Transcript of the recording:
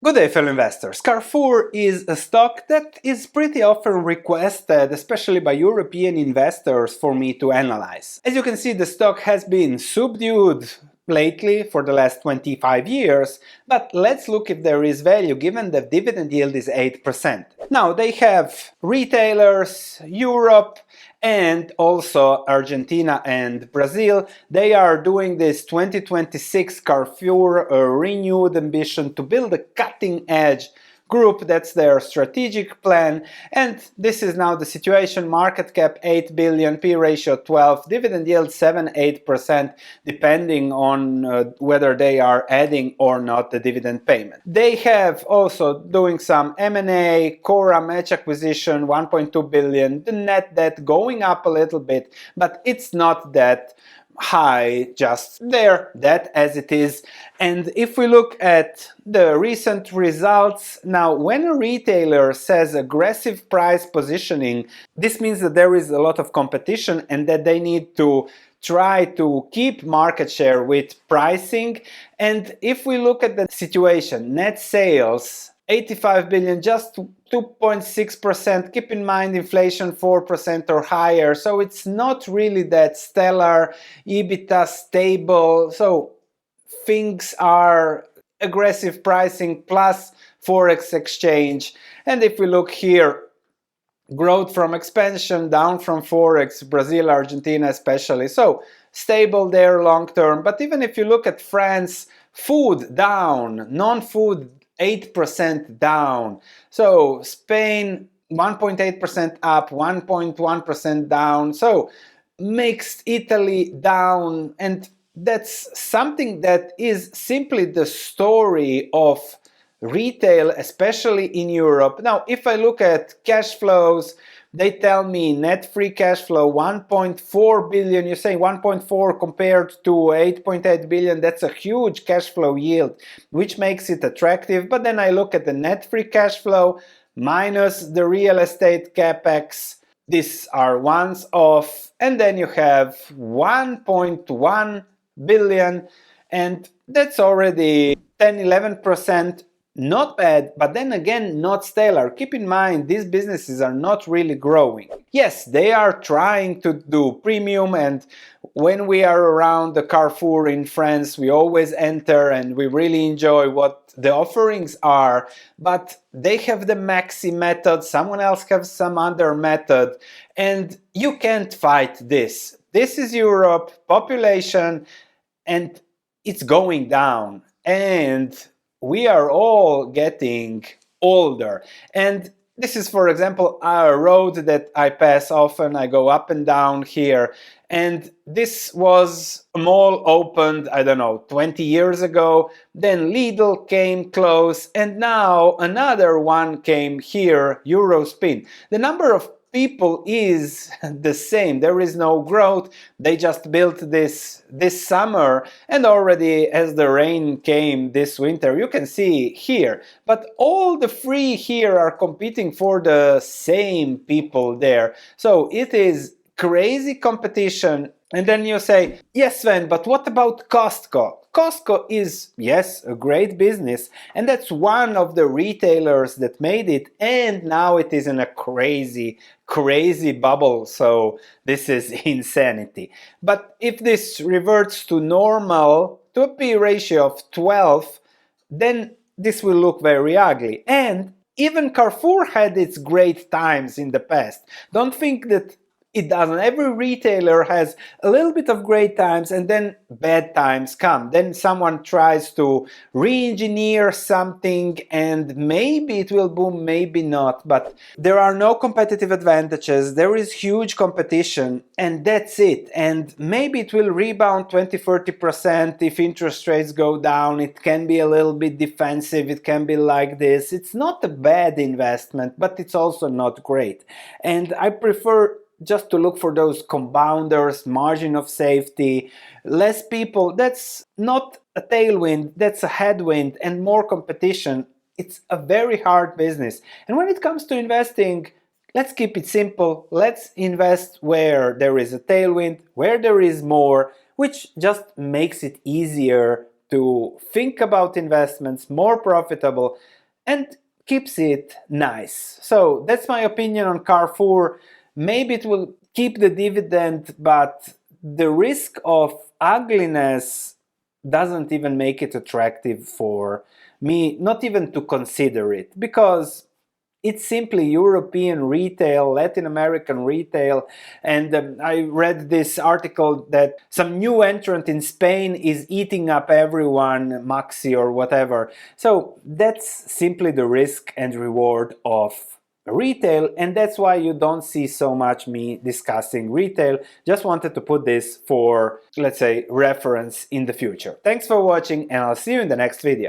Good day, fellow investors. Carrefour is a stock that is pretty often requested, especially by European investors, for me to analyze. As you can see, the stock has been subdued lately for the last 25 years, but let's look if there is value given the dividend yield is 8%. Now, they have retailers, Europe, and also Argentina and Brazil. They are doing this 2026 Carrefour renewed ambition to build a cutting-edge group. That's their strategic plan, and this is now the situation. Market cap 8 billion, P ratio 12, dividend yield 7-8%, depending on whether they are adding or not the dividend payment. They have also doing some M&A, Cora match acquisition 1.2 billion, the net debt going up a little bit, but it's not that high, just there, that as it is. And if we look at the recent results, now when a retailer says aggressive price positioning, this means that there is a lot of competition and that they need to try to keep market share with pricing. And if we look at the situation, net sales 85 billion, just 2.6%. Keep in mind inflation 4% or higher, so it's not really that stellar. EBITDA stable, so things are aggressive pricing plus forex exchange. And if we look here, growth from expansion, down from forex, Brazil, Argentina especially, so stable there long term. But even if you look at France, food down, non-food 8% down. So Spain 1.8% up, 1.1% down. So mixed, Italy down, and that's something that is simply the story of retail, especially in Europe. Now, if I look at cash flows, they tell me net free cash flow 1.4 billion. You say 1.4 compared to 8.8 billion. That's a huge cash flow yield, which makes it attractive. But then I look at the net free cash flow minus the real estate capex. These are ones off. And then you have 1.1 billion. And that's already 10-11%. Not bad, but then again, not stellar. Keep in mind, these businesses are not really growing. Yes, they are trying to do premium, and when we are around the Carrefour in France, we always enter and we really enjoy what the offerings are, but they have the Maxi method, someone else has some other method, and you can't fight this. This is Europe, population, and it's going down. And we are all getting older. And this is, for example, a road that I pass often. I go up and down here. And this was a mall opened, I don't know, 20 years ago. Then Lidl came close. And now another one came here, Eurospin. The number of people is the same. There is no growth. They just built this summer, and already as the rain came this winter, you can see here. But all the three here are competing for the same people there. So it is crazy competition. And then you say, yes, Sven, but what about Costco? Costco is, yes, a great business, and that's one of the retailers that made it, and now it is in a crazy bubble, so this is insanity. But if this reverts to normal, to a P ratio of 12, then this will look very ugly. And even Carrefour had its great times in the past. Don't think that it doesn't. Every retailer has a little bit of great times and then bad times come. Then someone tries to re-engineer something and maybe it will boom, maybe not. But there are no competitive advantages. There is huge competition and that's it. And maybe it will rebound 20-30% if interest rates go down. It can be a little bit defensive. It can be like this. It's not a bad investment, but it's also not great. And I prefer just to look for those compounders, margin of safety, less people. That's not a tailwind, that's a headwind, and more competition. It's a very hard business. And when it comes to investing, let's keep it simple. Let's invest where there is a tailwind, where there is more, which just makes it easier to think about investments, more profitable, and keeps it nice. So that's my opinion on Carrefour. Maybe it will keep the dividend, but the risk of ugliness doesn't even make it attractive for me, not even to consider it, because it's simply European retail, Latin American retail, and I read this article that some new entrant in Spain is eating up everyone, Maxi or whatever. So that's simply the risk and reward of retail, and that's why you don't see so much me discussing retail. Just wanted to put this for, let's say, reference in the future. Thanks for watching, and I'll see you in the next video.